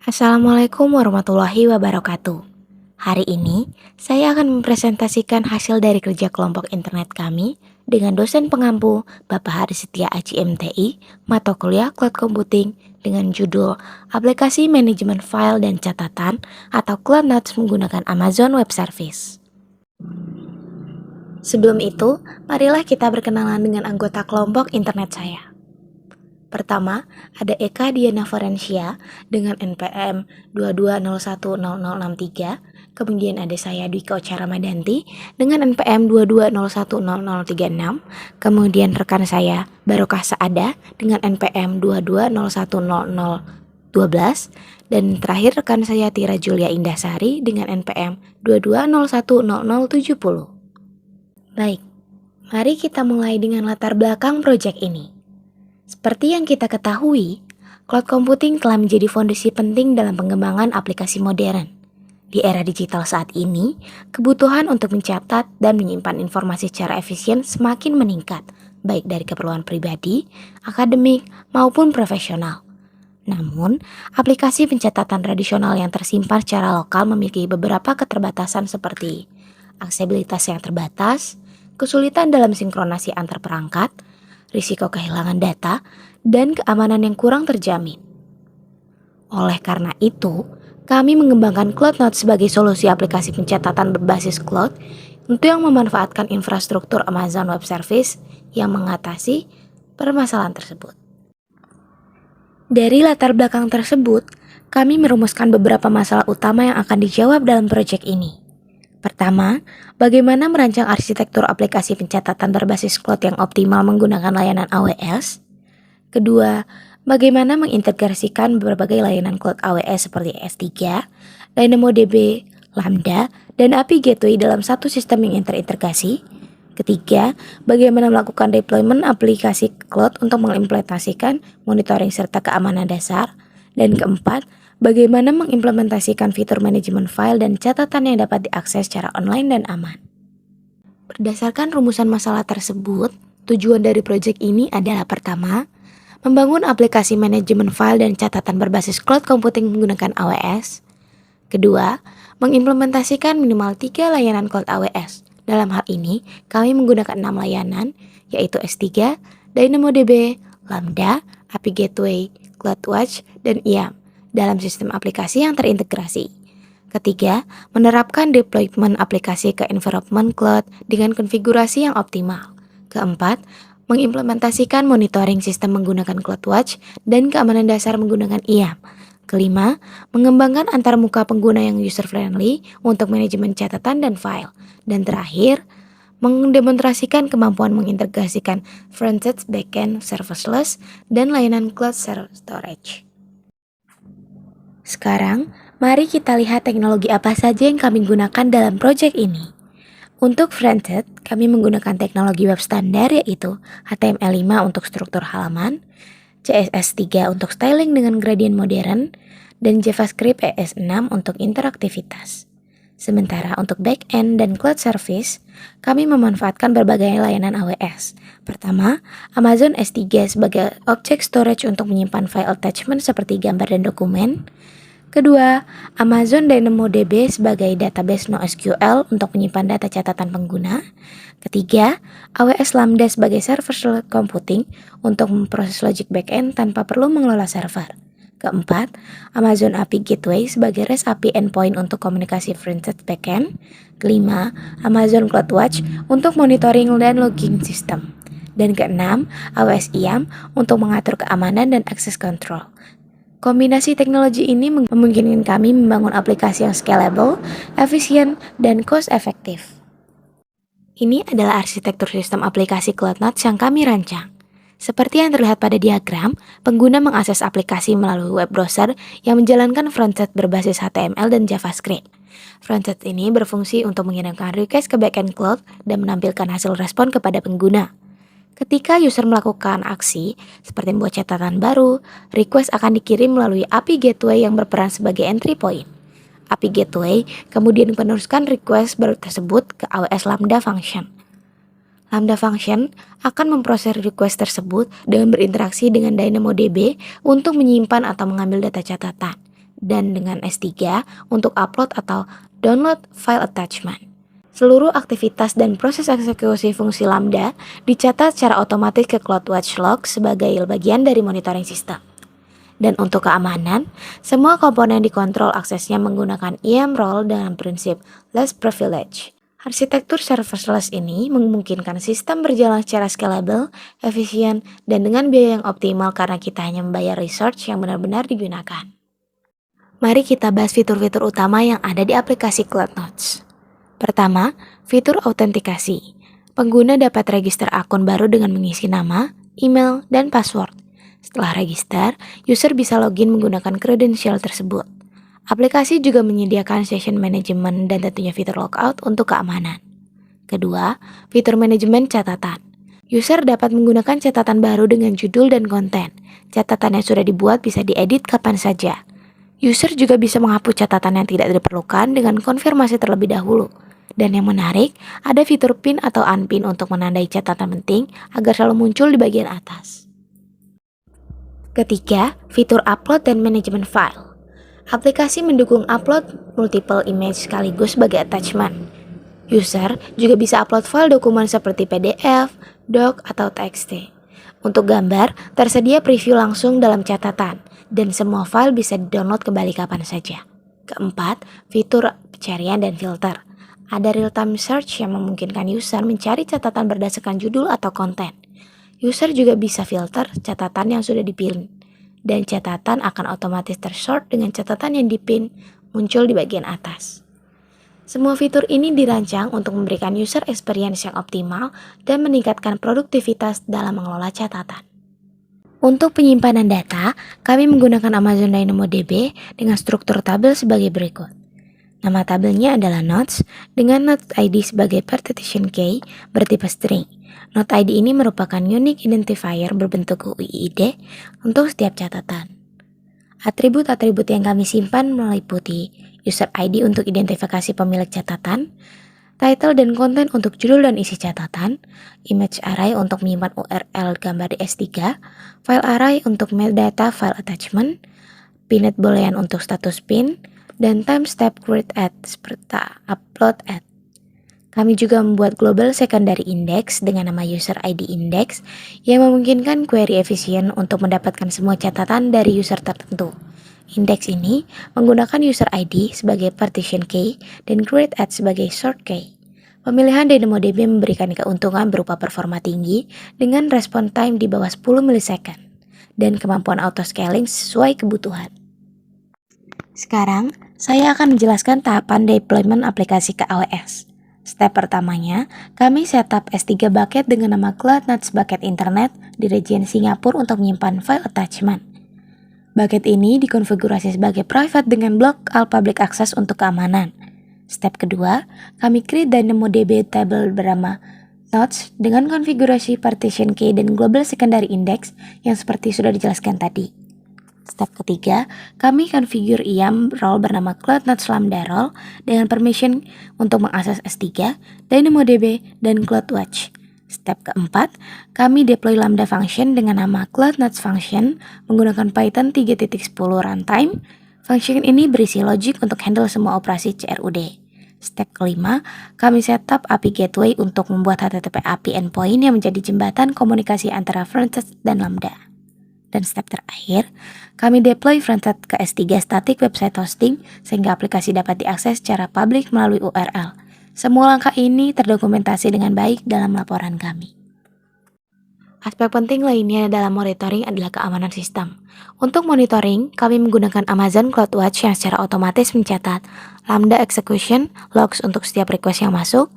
Assalamualaikum warahmatullahi wabarakatuh. Hari ini, saya akan mempresentasikan hasil dari kerja kelompok internet kami dengan dosen pengampu Bapak Haris Setia Aji MTI, mata kuliah Cloud Computing dengan judul Aplikasi Manajemen File dan Catatan atau Cloud Notes menggunakan Amazon Web Service. Sebelum itu, marilah kita berkenalan dengan anggota kelompok internet saya. Pertama, ada Eka Diana Ferencia dengan NPM 22010063. Kemudian ada saya Dwika Ocha Ramadanti dengan NPM 22010036. Kemudian rekan saya Barokah Saada dengan NPM 22010012. Dan terakhir rekan saya Tira Julia Indasari dengan NPM 22010070. Baik, mari kita mulai dengan latar belakang proyek ini. Seperti yang kita ketahui, cloud computing telah menjadi fondasi penting dalam pengembangan aplikasi modern. Di era digital saat ini, kebutuhan untuk mencatat dan menyimpan informasi secara efisien semakin meningkat, baik dari keperluan pribadi, akademik, maupun profesional. Namun, aplikasi pencatatan tradisional yang tersimpan secara lokal memiliki beberapa keterbatasan seperti aksesibilitas yang terbatas, kesulitan dalam sinkronasi antar perangkat, risiko kehilangan data, dan keamanan yang kurang terjamin. Oleh karena itu, kami mengembangkan Cloud Notes sebagai solusi aplikasi pencatatan berbasis cloud untuk yang memanfaatkan infrastruktur Amazon Web Service yang mengatasi permasalahan tersebut. Dari latar belakang tersebut, kami merumuskan beberapa masalah utama yang akan dijawab dalam proyek ini. Pertama, bagaimana merancang arsitektur aplikasi pencatatan berbasis cloud yang optimal menggunakan layanan AWS? Kedua, bagaimana mengintegrasikan berbagai layanan cloud AWS seperti S3, DynamoDB, Lambda, dan API Gateway dalam satu sistem yang terintegrasi? Ketiga, bagaimana melakukan deployment aplikasi cloud untuk mengimplementasikan monitoring serta keamanan dasar? Dan keempat, bagaimana mengimplementasikan fitur manajemen file dan catatan yang dapat diakses secara online dan aman. Berdasarkan rumusan masalah tersebut, tujuan dari proyek ini adalah pertama, membangun aplikasi manajemen file dan catatan berbasis cloud computing menggunakan AWS. Kedua, mengimplementasikan minimal 3 layanan cloud AWS. Dalam hal ini, kami menggunakan 6 layanan, yaitu S3, DynamoDB, Lambda, API Gateway, CloudWatch, dan IAM dalam sistem aplikasi yang terintegrasi. Ketiga, menerapkan deployment aplikasi ke environment cloud dengan konfigurasi yang optimal. Keempat, mengimplementasikan monitoring sistem menggunakan CloudWatch dan keamanan dasar menggunakan IAM. Kelima, mengembangkan antarmuka pengguna yang user-friendly untuk manajemen catatan dan file. Dan terakhir, mendemonstrasikan kemampuan mengintegrasikan front-end, back-end, serverless, dan layanan cloud storage. Sekarang, mari kita lihat teknologi apa saja yang kami gunakan dalam proyek ini. Untuk frontend, kami menggunakan teknologi web standar yaitu HTML5 untuk struktur halaman, CSS3 untuk styling dengan gradient modern, dan JavaScript ES6 untuk interaktivitas. Sementara untuk back-end dan cloud service, kami memanfaatkan berbagai layanan AWS. Pertama, Amazon S3 sebagai object storage untuk menyimpan file attachment seperti gambar dan dokumen. Kedua, Amazon DynamoDB sebagai database NoSQL untuk menyimpan data catatan pengguna. Ketiga, AWS Lambda sebagai server computing untuk memproses logic backend tanpa perlu mengelola server. Keempat, Amazon API Gateway sebagai REST API endpoint untuk komunikasi front-end backend. Kelima, Amazon CloudWatch untuk monitoring dan logging system. Dan keenam, AWS IAM untuk mengatur keamanan dan access control. Kombinasi teknologi ini memungkinkan kami membangun aplikasi yang scalable, efisien, dan cost-efektif. Ini adalah arsitektur sistem aplikasi Cloud Notes yang kami rancang. Seperti yang terlihat pada diagram, pengguna mengakses aplikasi melalui web browser yang menjalankan frontend berbasis HTML dan JavaScript. Frontend ini berfungsi untuk mengirimkan request ke backend cloud dan menampilkan hasil respon kepada pengguna. Ketika user melakukan aksi, seperti membuat catatan baru, request akan dikirim melalui API Gateway yang berperan sebagai entry point. API Gateway kemudian meneruskan request tersebut ke AWS Lambda Function. Lambda Function akan memproses request tersebut dengan berinteraksi dengan DynamoDB untuk menyimpan atau mengambil data catatan. dan dengan S3 untuk upload atau download file attachment. Seluruh aktivitas dan proses eksekusi fungsi Lambda dicatat secara otomatis ke CloudWatch Log sebagai bagian dari monitoring sistem. Dan untuk keamanan, semua komponen dikontrol aksesnya menggunakan IAM role dengan prinsip less privilege. Arsitektur serverless ini memungkinkan sistem berjalan secara scalable, efisien, dan dengan biaya yang optimal karena kita hanya membayar resource yang benar-benar digunakan. Mari kita bahas fitur-fitur utama yang ada di aplikasi CloudNotes. Pertama, fitur autentikasi. Pengguna dapat register akun baru dengan mengisi nama, email, dan password. Setelah register, user bisa login menggunakan kredensial tersebut. Aplikasi juga menyediakan session management dan tentunya fitur logout untuk keamanan. Kedua, fitur manajemen catatan. User dapat menggunakan catatan baru dengan judul dan konten. Catatan yang sudah dibuat bisa diedit kapan saja. User juga bisa menghapus catatan yang tidak diperlukan dengan konfirmasi terlebih dahulu. Dan yang menarik, ada fitur pin atau unpin untuk menandai catatan penting agar selalu muncul di bagian atas. Ketiga, fitur upload dan manajemen file. Aplikasi mendukung upload multiple image sekaligus sebagai attachment. User juga bisa upload file dokumen seperti PDF, doc, atau TXT. Untuk gambar, tersedia preview langsung dalam catatan, dan semua file bisa di-download kembali kapan saja. Keempat, fitur pencarian dan filter. Ada real-time search yang memungkinkan user mencari catatan berdasarkan judul atau konten. User juga bisa filter catatan yang sudah dipilih, dan catatan akan otomatis tersort dengan catatan yang dipin muncul di bagian atas. Semua fitur ini dirancang untuk memberikan user experience yang optimal dan meningkatkan produktivitas dalam mengelola catatan. Untuk penyimpanan data, kami menggunakan Amazon DynamoDB dengan struktur tabel sebagai berikut. Nama tabelnya adalah notes dengan note ID sebagai partition key bertipe string. Note ID ini merupakan unique identifier berbentuk UID untuk setiap catatan. Atribut-atribut yang kami simpan meliputi user ID untuk identifikasi pemilik catatan, title dan konten untuk judul dan isi catatan, image array untuk menyimpan URL gambar di S3, file array untuk metadata file attachment, pinned boolean untuk status pin, dan timestamp create at serta upload at. Kami juga membuat global secondary index dengan nama user ID index yang memungkinkan query efisien untuk mendapatkan semua catatan dari user tertentu. Index ini menggunakan user ID sebagai partition key dan create at sebagai sort key. Pemilihan DynamoDB memberikan keuntungan berupa performa tinggi dengan respon time di bawah 10 milisecond dan kemampuan auto-scaling sesuai kebutuhan. Sekarang, saya akan menjelaskan tahapan deployment aplikasi ke AWS. Step pertamanya, kami setup S3 bucket dengan nama CloudNotes Bucket Internet di region Singapura untuk menyimpan file attachment. Bucket ini dikonfigurasi sebagai private dengan blok all public access untuk keamanan. Step kedua, kami create DynamoDB table bernama notes dengan konfigurasi partition key dan global secondary index yang seperti sudah dijelaskan tadi. Step ketiga, kami configure IAM role bernama CloudNotes Lambda role dengan permission untuk mengakses S3, DynamoDB, dan CloudWatch. Step keempat, kami deploy Lambda function dengan nama CloudNotes function menggunakan Python 3.10 runtime. Function ini berisi logic untuk handle semua operasi CRUD. Step kelima, kami setup API gateway untuk membuat HTTP API endpoint yang menjadi jembatan komunikasi antara frontend dan Lambda. Dan step terakhir, kami deploy frontend ke S3 static website hosting sehingga aplikasi dapat diakses secara publik melalui URL. Semua langkah ini terdokumentasi dengan baik dalam laporan kami. Aspek penting lainnya dalam monitoring adalah keamanan sistem. Untuk monitoring, kami menggunakan Amazon CloudWatch yang secara otomatis mencatat Lambda execution, logs untuk setiap request yang masuk,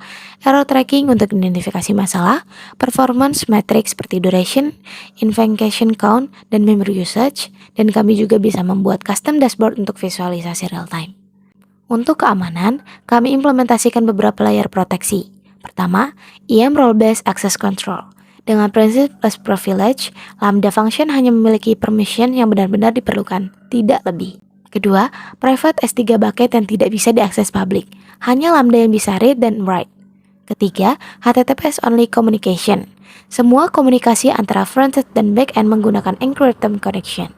error tracking untuk identifikasi masalah, performance metrics seperti duration, invocation count, dan memory usage, dan kami juga bisa membuat custom dashboard untuk visualisasi real time. Untuk keamanan, kami implementasikan beberapa layer proteksi. Pertama, IAM Role-Based Access Control. Dengan prinsip less privilege, Lambda function hanya memiliki permission yang benar-benar diperlukan, tidak lebih. Kedua, private S3 bucket yang tidak bisa diakses publik. Hanya Lambda yang bisa read dan write. Ketiga, HTTPS only communication. Semua komunikasi antara frontend dan backend menggunakan encrypted connection.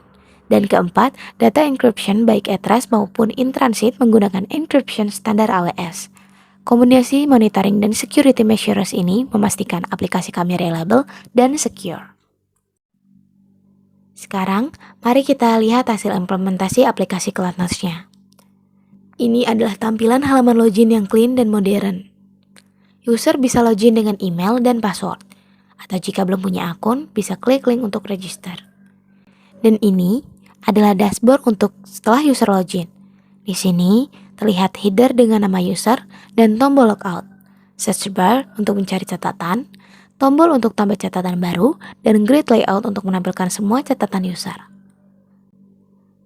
Dan keempat, data encryption baik at rest maupun in transit menggunakan encryption standar AWS. Kombinasi monitoring dan security measures ini memastikan aplikasi kami reliable dan secure. Sekarang, mari kita lihat hasil implementasi aplikasi CloudNotes-nya. Ini adalah tampilan halaman login yang clean dan modern. User bisa login dengan email dan password, atau jika belum punya akun, bisa klik link untuk register. Dan ini adalah dashboard untuk setelah user login. Di sini terlihat header dengan nama user dan tombol logout, search bar untuk mencari catatan, tombol untuk tambah catatan baru, dan grid layout untuk menampilkan semua catatan user.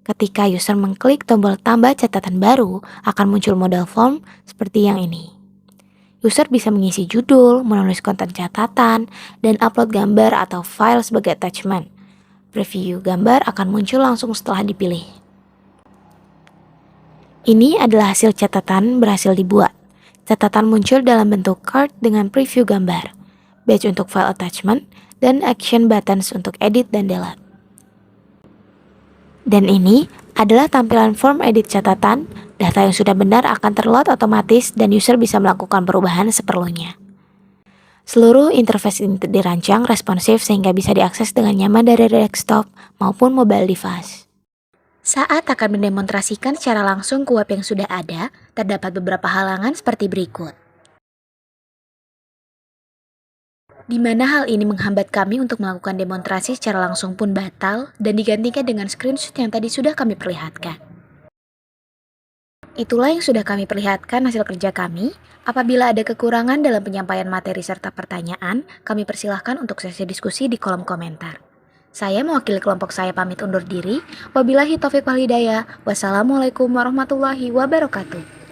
Ketika user mengklik tombol tambah catatan baru, akan muncul model form seperti yang ini. User bisa mengisi judul, menulis konten catatan, dan upload gambar atau file sebagai attachment. Preview gambar akan muncul langsung setelah dipilih. Ini adalah hasil catatan berhasil dibuat. Catatan muncul dalam bentuk card dengan preview gambar, badge untuk file attachment, dan action buttons untuk edit dan delete. Dan ini adalah tampilan form edit catatan. Data yang sudah benar akan terload otomatis dan user bisa melakukan perubahan seperlunya. Seluruh interface dirancang responsif sehingga bisa diakses dengan nyaman dari desktop maupun mobile device. Saat akan mendemonstrasikan secara langsung ke web yang sudah ada, terdapat beberapa halangan seperti berikut. Di mana hal ini menghambat kami untuk melakukan demonstrasi secara langsung pun batal dan digantikan dengan screenshot yang tadi sudah kami perlihatkan. Itulah yang sudah kami perlihatkan hasil kerja kami. Apabila ada kekurangan dalam penyampaian materi serta pertanyaan, kami persilahkan untuk sesi diskusi di kolom komentar. Saya mewakili kelompok saya pamit undur diri. Wabillahi taufiq wal hidayah. Wassalamualaikum warahmatullahi wabarakatuh.